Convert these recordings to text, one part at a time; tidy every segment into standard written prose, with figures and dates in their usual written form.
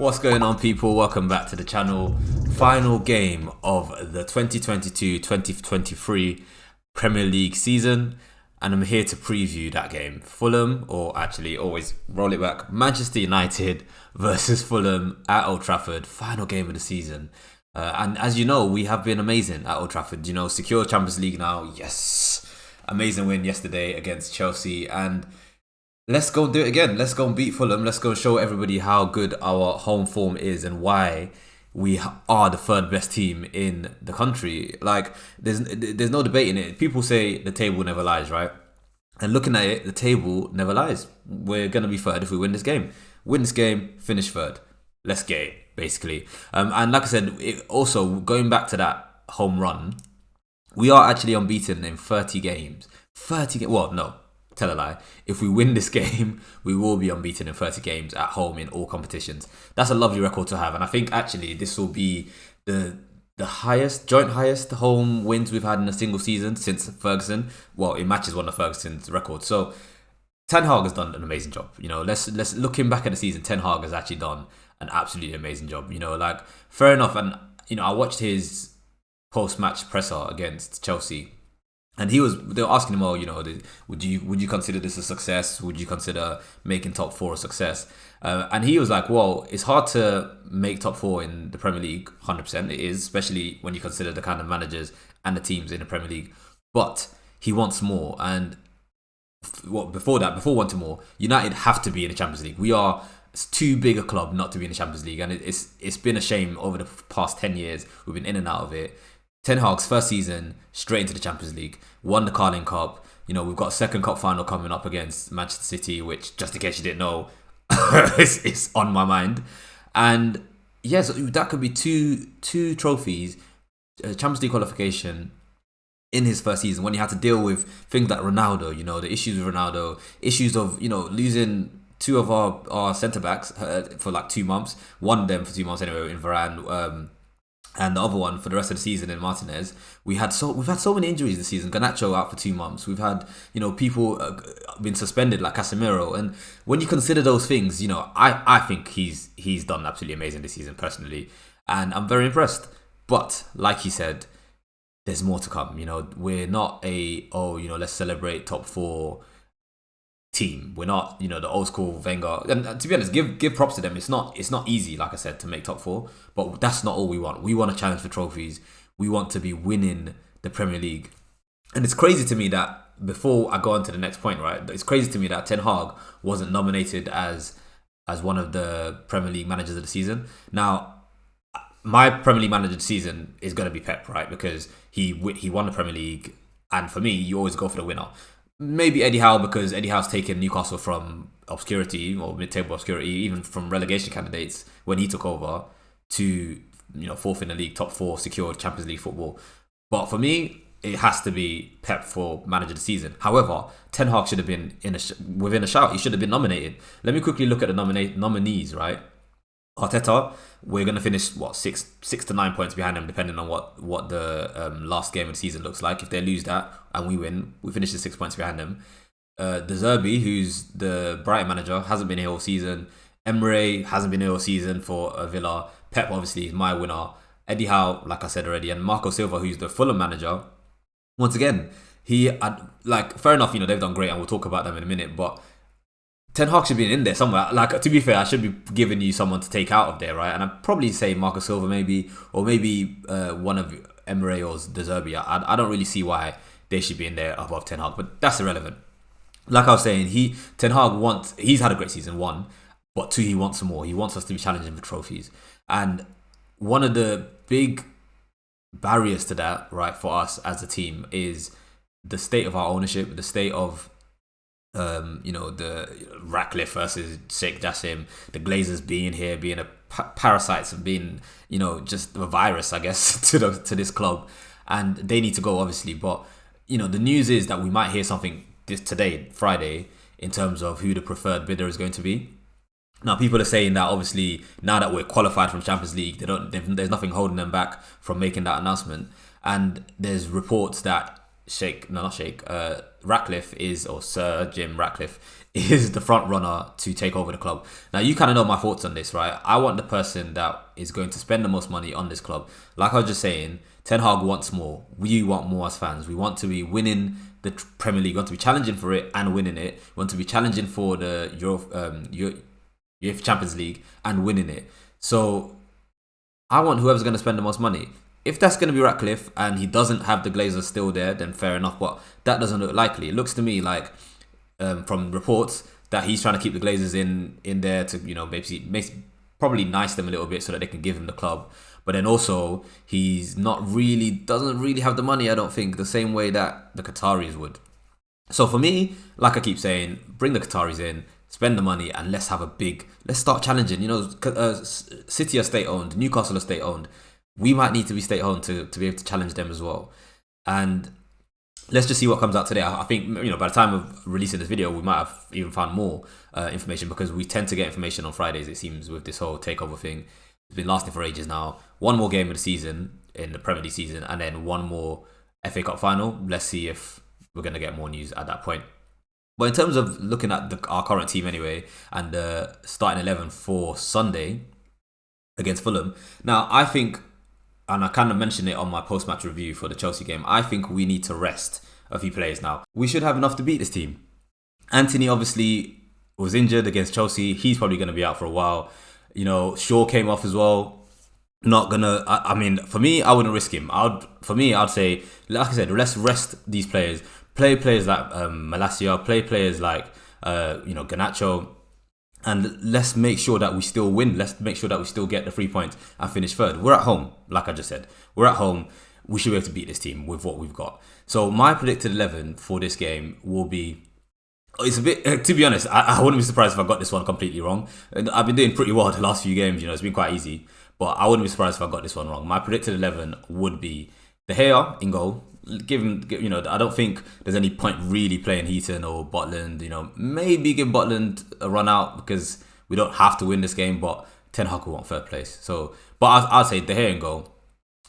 What's going on, people? Welcome back to the channel. Final game of the 2022-2023 Premier League season, and I'm here to preview that game. Fulham, or actually always roll it back, Manchester United versus Fulham at Old Trafford. Final game of the season. And as you know, we have been amazing at Old Trafford. You know, secure Champions League now. Yes. Amazing win yesterday against Chelsea, and let's go do it again. Let's go and beat Fulham. Let's go show everybody how good our home form is and why we are the third best team in the country. Like, there's no debating it. People say the table never lies, right? And looking at it, the table never lies. We're going to be third if we win this game. Win this game, finish third. Let's get it, basically. And like I said, also going back to that home run, we are actually unbeaten in 30 games. 30 games. Well, no. Tell a lie. If we win this game, we will be unbeaten in 30 games at home in all competitions. That's a lovely record to have, and I think actually this will be the joint highest home wins we've had in a single season since Ferguson. Well, it matches one of Ferguson's records. So Ten Hag has done an amazing job. You know, let's looking back at the season, Ten Hag has actually done an absolutely amazing job. You know, like, fair enough. And you know, I watched his post-match presser against Chelsea. And they were asking him, you know, would you consider this a success? Would you consider making top four a success? And he was like, well, it's hard to make top four in the Premier League, 100%. It is, especially when you consider the kind of managers and the teams in the Premier League. But he wants more. And before wanting more, United have to be in the Champions League. We are too big a club not to be in the Champions League. And it's been a shame over the past 10 years. We've been in and out of it. Ten Hag's first season, straight into the Champions League, won the Carling Cup. You know, we've got a second cup final coming up against Manchester City, which, just in case you didn't know, it's on my mind. And yes, that could be two trophies, Champions League qualification in his first season, when he had to deal with things like Ronaldo, you know, the issues with Ronaldo, issues of, you know, losing two of our centre-backs for like 2 months, one of them for 2 months anyway, in Varane, and the other one for the rest of the season in Martinez. We've had so many injuries this season. Garnacho out for 2 months. We've had, you know, people been suspended like Casemiro. And when you consider those things, you know, I think he's done absolutely amazing this season personally, and I'm very impressed. But like he said, there's more to come. You know, we're not let's celebrate top four team. We're not, you know, the old school Wenger. And to be honest, give props to them. It's not easy, like I said, to make top four. But that's not all we want. We want to challenge for trophies. We want to be winning the Premier League. And it's crazy to me that, before I go on to the next point, right? It's crazy to me that Ten Hag wasn't nominated as one of the Premier League managers of the season. Now, my Premier League manager of the season is going to be Pep, right? Because he won the Premier League, and for me, you always go for the winner. Maybe Eddie Howe, because Eddie Howe's taken Newcastle from obscurity or mid-table obscurity, even from relegation candidates when he took over, to, you know, fourth in the league, top four, secured Champions League football. But for me, it has to be Pep for manager of the season. However, Ten Hag should have been within a shout. He should have been nominated. Let me quickly look at the nominees, right? Arteta, we're going to finish 6 to 9 points behind them, depending on what the last game of the season looks like. If they lose that and we win, we finish the 6 points behind them. De Zerbi, who's the Brighton manager, hasn't been here all season. Emre hasn't been here all season for Villa. Pep, obviously, is my winner. Eddie Howe, like I said already, and Marco Silva, who's the Fulham manager. Once again, fair enough, you know, they've done great, and we'll talk about them in a minute, but Ten Hag should be in there somewhere. Like, to be fair, I should be giving you someone to take out of there, right? And I'd probably say Marco Silva maybe, or maybe one of Emre or De Zerbi. I don't really see why they should be in there above Ten Hag, but that's irrelevant. Like I was saying, Ten Hag he's had a great season, 1, but 2, he wants some more. He wants us to be challenging for trophies. And one of the big barriers to that, right, for us as a team is the state of our ownership, the state of the Ratcliffe versus Sheikh Jassim, the Glazers being here, being parasites and being, you know, just a virus, I guess, to this club, and they need to go, obviously. But, you know, the news is that we might hear something today, Friday, in terms of who the preferred bidder is going to be. Now, people are saying that, obviously, now that we're qualified from Champions League, there's nothing holding them back from making that announcement. And there's reports that Ratcliffe or Sir Jim Ratcliffe is the front runner to take over the club. Now, you kind of know my thoughts on this, right? I want the person that is going to spend the most money on this club. Like I was just saying, Ten Hag wants more. We want more as fans. We want to be winning the Premier League. We want to be challenging for it and winning it. We want to be challenging for the UEFA Champions League and winning it. So I want whoever's going to spend the most money. If that's going to be Ratcliffe and he doesn't have the Glazers still there, then fair enough. But that doesn't look likely. It looks to me like, from reports, that he's trying to keep the Glazers in there to, probably nice them a little bit so that they can give him the club. But then also, doesn't really have the money, I don't think, the same way that the Qataris would. So for me, like I keep saying, bring the Qataris in, spend the money, and let's start challenging. City are state-owned, Newcastle are state-owned. We might need to be state-owned to be able to challenge them as well. And let's just see what comes out today. I think, by the time of releasing this video, we might have even found more information, because we tend to get information on Fridays, it seems, with this whole takeover thing. It's been lasting for ages now. One more game of the season, in the Premier League season, and then one more FA Cup final. Let's see if we're going to get more news at that point. But in terms of looking at our current team anyway, and the starting 11 for Sunday against Fulham. Now, I think, and I kind of mentioned it on my post-match review for the Chelsea game, I think we need to rest a few players now. We should have enough to beat this team. Anthony obviously was injured against Chelsea. He's probably going to be out for a while. Shaw came off as well. Not gonna. For me, I wouldn't risk him. I'd say, like I said, let's rest these players. Play players like Malacia. Play players like Garnacho, and let's make sure that we still win. Let's make sure that we still get the 3 points and finish third. We're at home, like I just said. We're at home. We should be able to beat this team with what we've got. So my predicted 11 for this game will be. It's a bit, to be honest, I wouldn't be surprised if I got this one completely wrong. I've been doing pretty well the last few games, it's been quite easy. But I wouldn't be surprised if I got this one wrong. My predicted 11 would be De Gea in goal. Give him, I don't think there's any point really playing Heaton or Butland. Maybe give Butland a run out, because we don't have to win this game, but Ten Hag will want third place. So, but I'll say De Gea in goal.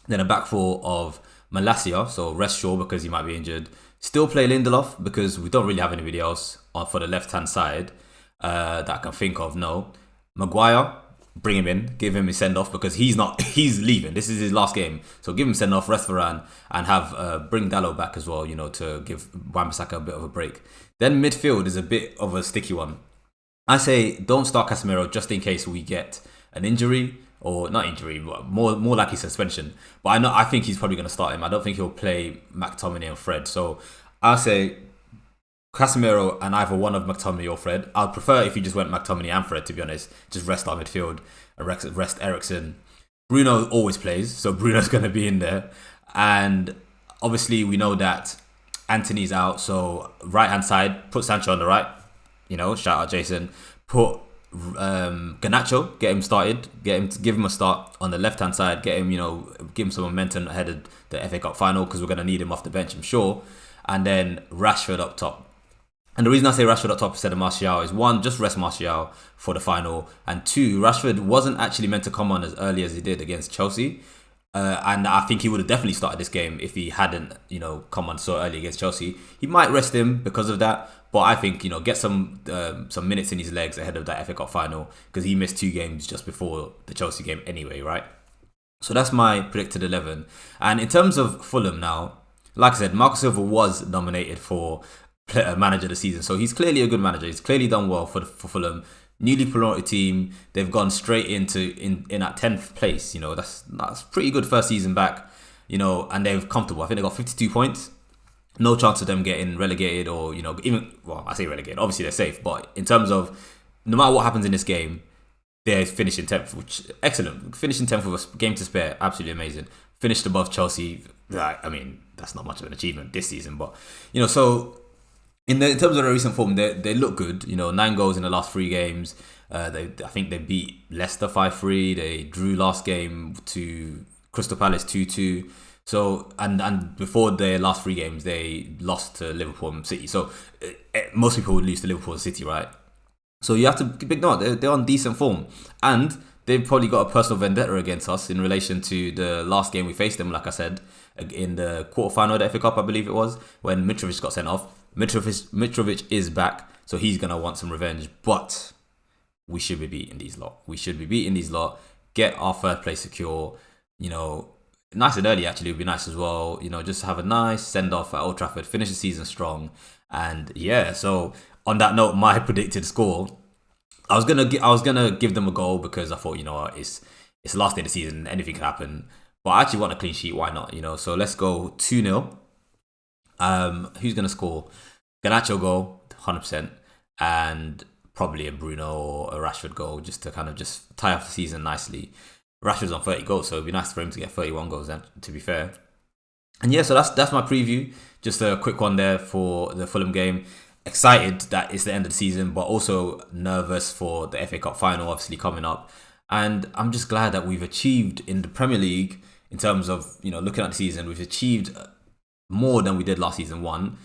Then a back four of Malacia, so rest Shaw because he might be injured. Still play Lindelof because we don't really have anybody else for the left-hand side that I can think of. No. Maguire, bring him in, give him a send-off because he's leaving. This is his last game. So give him send-off, rest Varane, and have bring Dalot back as well, to give Wan-Bissaka a bit of a break. Then midfield is a bit of a sticky one. I say don't start Casemiro just in case we get an injury. Or not injury, but more likely suspension. But I think he's probably going to start him. I don't think he'll play McTominay and Fred. So I'll say Casemiro and either one of McTominay or Fred. I'd prefer if you just went McTominay and Fred, to be honest. Just rest our midfield, rest Eriksen. Bruno always plays, so Bruno's going to be in there. And obviously we know that Anthony's out, so right-hand side, put Sancho on the right. Shout out Jason. Put Garnacho, get him started, give him a start on the left hand side, give him some momentum ahead of the FA Cup final, because we're going to need him off the bench, I'm sure. And then Rashford up top. And the reason I say Rashford up top instead of Martial is, one, just rest Martial for the final, and two, Rashford wasn't actually meant to come on as early as he did against Chelsea. And I think he would have definitely started this game if he hadn't, come on so early against Chelsea. He might rest him because of that, but I think, get some minutes in his legs ahead of that FA Cup final, because he missed 2 games just before the Chelsea game anyway, right? So that's my predicted 11. And in terms of Fulham now, like I said, Marco Silva was nominated for manager of the season, so he's clearly a good manager. He's clearly done well for Fulham. Newly promoted team, they've gone straight in at 10th place. That's pretty good first season back. And they're comfortable. I think they got 52 points. No chance of them getting relegated or I say relegated. Obviously they're safe, but in terms of no matter what happens in this game, they're finishing 10th, which excellent. Finishing 10th with a game to spare, absolutely amazing. Finished above Chelsea. That's not much of an achievement this season, but so. In terms of their recent form, they look good. 9 goals in the last 3 games. I think they beat Leicester 5-3. They drew last game to Crystal Palace 2-2. So and before their last 3 games, they lost to Liverpool and City. So most people would lose to Liverpool and City, right? So you have to ignore they're on decent form, and they've probably got a personal vendetta against us in relation to the last game we faced them. Like I said, in the quarterfinal of the FA Cup, I believe it was, when Mitrovic got sent off. Mitrovic is back. So he's going to want some revenge. But we should be beating these lot. We should be beating these lot. Get our third place secure. You know, nice and early actually would be nice as well. You know, just have a nice send-off at Old Trafford. Finish the season strong. And yeah, so on that note, my predicted score, I was gonna give them a goal because I thought, you know what, it's the last day of the season, anything can happen. But I actually want a clean sheet, why not? You know, so let's go 2-0. Who's gonna score? Garnacho goal, 100%, and probably a Bruno or a Rashford goal just to kind of just tie off the season nicely. Rashford's on 30 goals, so it'd be nice for him to get 31 goals then, to be fair. And yeah, so that's my preview. Just a quick one there for the Fulham game. Excited that it's the end of the season, but also nervous for the FA Cup final obviously coming up. And I'm just glad that we've achieved in the Premier League, in terms of, you know, looking at the season, we've achieved more than we did last season one.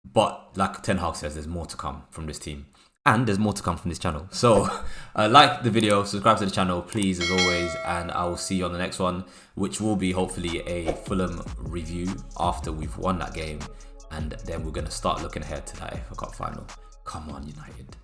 But like Ten Hag says, there's more to come from this team. And there's more to come from this channel. So like the video, subscribe to the channel, please, as always. And I will see you on the next one, which will be hopefully a Fulham review after we've won that game. And then we're going to start looking ahead to that FA Cup final. Come on, United.